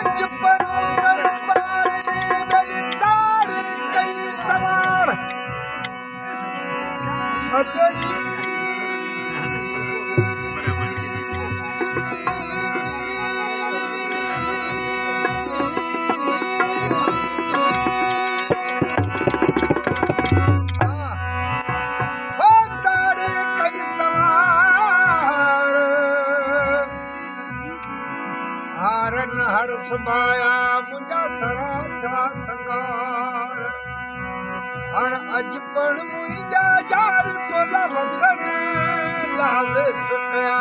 आज पर दरबार ने मेरी तारी कई सवार अजड़ी हर्ष माया मुंहिंजा सरा थिया संगार हाणे अॼु पण मुंहिंजा यार तोला वसण लावेस कया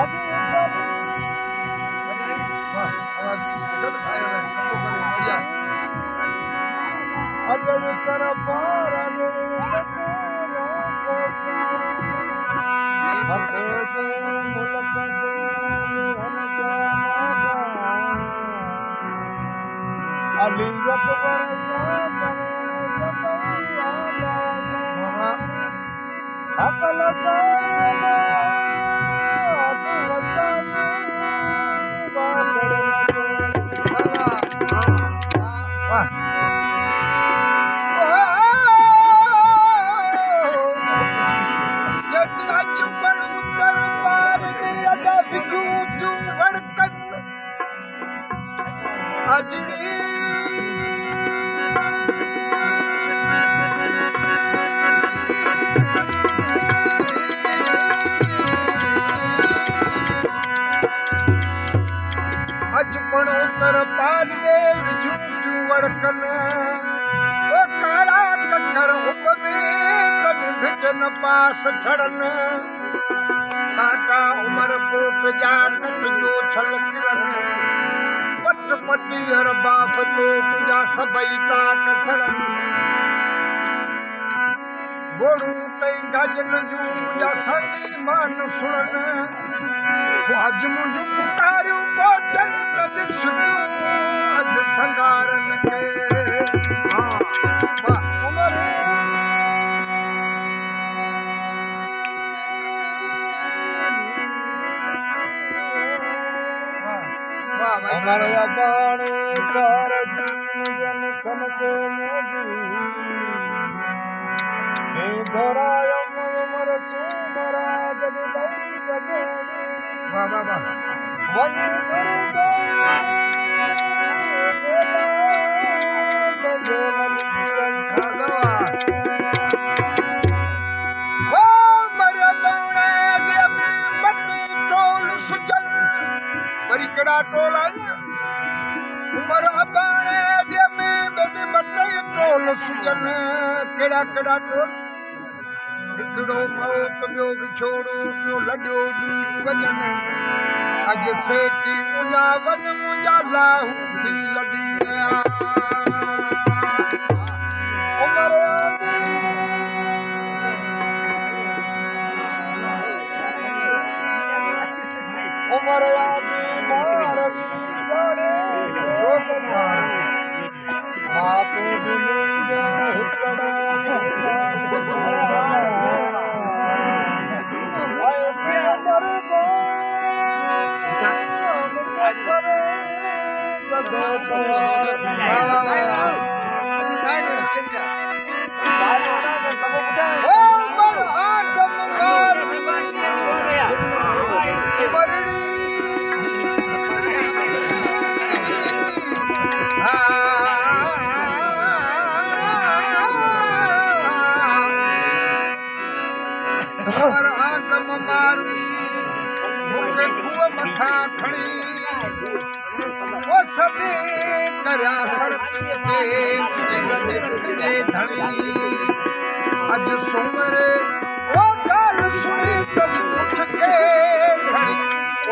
अॼु कर अलीगत बरसा अकल पास छड़न काटा उमर कोट जा कट जो छल किरन पट पटी हर बाप तो तुझा सबई ताक सड़न गोड़ू तई गजन जू मुझा संगी मान सुनन आज मुझ पुकारियो बोचन कद सुनो अज संगारन के हमारे बाणे कार जन खन के मोदी हे धराय मर सुमरा जन दई सके वाह वाह वाह वनी धर दो टोला उमर अबाणे में बेबी बटे टोल सुजन केड़ा केड़ा टोल हिकड़ो मौत बियो विछोड़ो बियो लड्यो दूर वजन अज सेठी मुंजा वन मुंजा लाहू थी लडी उमर उमर मथा खड़ी ओ सभी करया शरत के धड़ी अज सुमरे ओ गाल सुनी तब उठ के खड़ी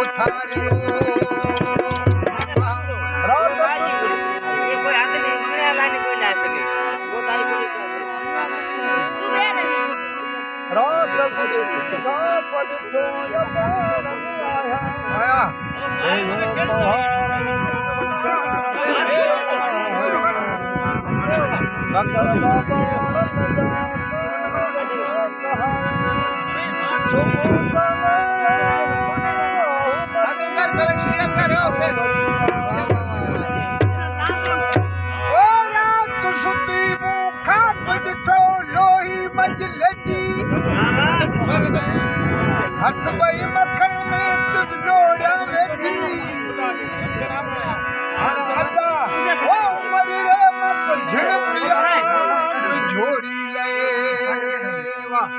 उठारियो आज लेटी हथ बई मखण में तुम जोड़ा बैठी हर अदा ओ उमर रे मत झड़पिया झोरी ले वाह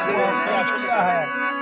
अभी प्रयास किया है